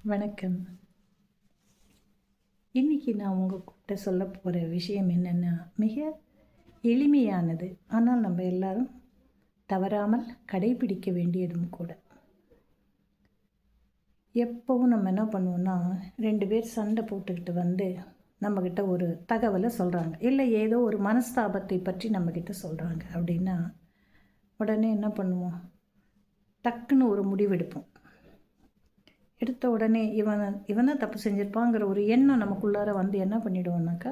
வணக்கம். இன்றைக்கி நான் உங்கள்கிட்ட சொல்ல போகிற விஷயம் என்னென்னா, மிக எளிமையானது, ஆனால் நம்ம எல்லாரும் தவறாமல் கடைபிடிக்க வேண்டியதும் கூட. எப்போவும் நம்ம என்ன பண்ணுவோன்னா, 2 பேர் சண்டை போட்டுக்கிட்டு வந்து நம்மக்கிட்ட ஒரு தகவலை சொல்கிறாங்க, இல்லை ஏதோ ஒரு மனஸ்தாபத்தை பற்றி நம்மக்கிட்ட சொல்கிறாங்க அப்படின்னா, உடனே என்ன பண்ணுவோம்? டக்குன்னு ஒரு முடிவெடுப்போம். எடுத்த உடனே இவன் தான் தப்பு செஞ்சுருப்பாங்கிற ஒரு எண்ணம் நமக்குள்ளார வந்து என்ன பண்ணிவிடுவோம்னாக்கா,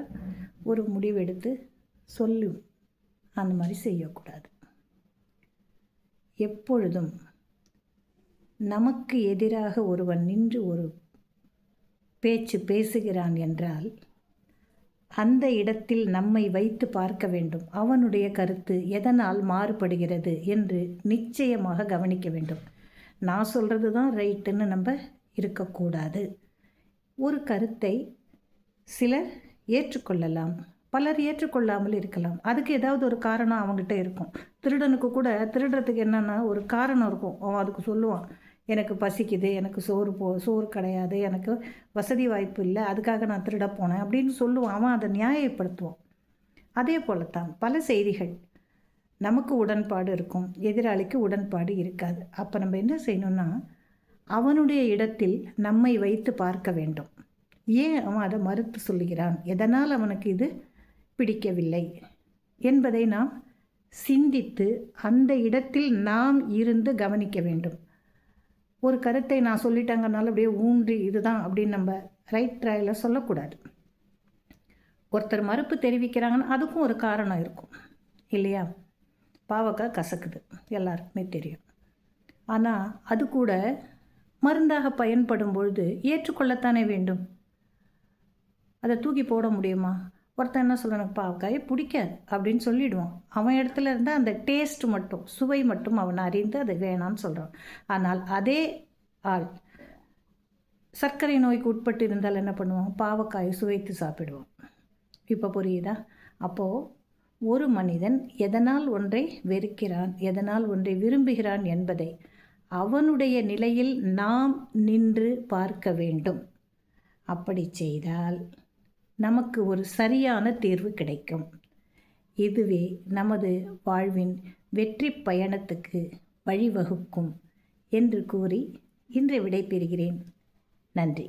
ஒரு முடிவெடுத்து சொல்லு. அந்த மாதிரி செய்யக்கூடாது. எப்பொழுதும் நமக்கு எதிராக ஒருவன் நின்று ஒரு பேச்சு பேசுகிறான் என்றால், அந்த இடத்தில் நம்மை வைத்து பார்க்க வேண்டும். அவனுடைய கருத்து எதனால் மாறுபடுகிறது என்று நிச்சயமாக கவனிக்க வேண்டும். நான் சொல்கிறது தான் ரைட்டுன்னு நம்ம இருக்கக்கூடாது. ஒரு கருத்தை சிலர் ஏற்றுக்கொள்ளலாம், பலர் ஏற்றுக்கொள்ளாமல் இருக்கலாம். அதுக்கு ஏதாவது ஒரு காரணம் அவங்ககிட்ட இருக்கும். திருடனுக்கு கூட திருடுறதுக்கு என்னென்னா ஒரு காரணம் இருக்கும். அவன் அதுக்கு சொல்லுவான், எனக்கு பசிக்குது, எனக்கு சோறு கிடையாது, எனக்கு வசதி வாய்ப்பு இல்லை, அதுக்காக நான் திருட போனேன் அப்படின்னு சொல்லுவான். அவன் அதை நியாயப்படுத்துவான். அதே போலத்தான் பல செய்திகள் நமக்கு உடன்பாடு இருக்கும், எதிராளிக்கு உடன்பாடு இருக்காது. அப்போ நம்ம என்ன செய்யணும்னா, அவனுடைய இடத்தில் நம்மை வைத்து பார்க்க வேண்டும். ஏன் அவன் அதை மறுத்து சொல்லுகிறான், எதனால் அவனுக்கு இது பிடிக்கவில்லை என்பதை நாம் சிந்தித்து அந்த இடத்தில் நாம் இருந்து கவனிக்க வேண்டும். ஒரு கருத்தை நான் சொல்லிட்டாங்கனால அப்படியே ஊன்றி இதுதான் அப்படின்னு நம்ம ரைட் ட்ராயில் சொல்லக்கூடாது. ஒருத்தர் மறுப்பு தெரிவிக்கிறாங்கன்னா அதுக்கும் ஒரு காரணம் இருக்கும் இல்லையா? பாவக்காய் கசக்குது, எல்லாருக்குமே தெரியும். ஆனால் அது கூட மருந்தாக பயன்படும் பொழுது ஏற்றுக்கொள்ளத்தானே வேண்டும். அதை தூக்கி போட முடியுமா? ஒருத்தன் என்ன சொல்கிறான், எனக்கு பாவக்காயை பிடிக்காது அப்படின்னு சொல்லிவிடுவான். அவன் இடத்துல இருந்தால் அந்த டேஸ்ட் மட்டும், சுவை மட்டும் அவன் அறிந்து அதை வேணான்னு சொல்கிறான். ஆனால் அதே ஆள் சர்க்கரை நோய்க்கு உட்பட்டு இருந்தால் என்ன பண்ணுவான்? பாவக்காயை சுவைத்து சாப்பிடுவான். இப்போ புரியுதா? அப்போது ஒரு மனிதன் எதனால் ஒன்றை வெறுக்கிறான், எதனால் ஒன்றை விரும்புகிறான் என்பதை அவனுடைய நிலையில் நாம் நின்று பார்க்க வேண்டும். அப்படி செய்தால் நமக்கு ஒரு சரியான தீர்வு கிடைக்கும். இதுவே நமது வாழ்வின் வெற்றி பயணத்துக்கு வழிவகுக்கும் என்று கூறி இன்று விடைபெறுகிறேன். நன்றி.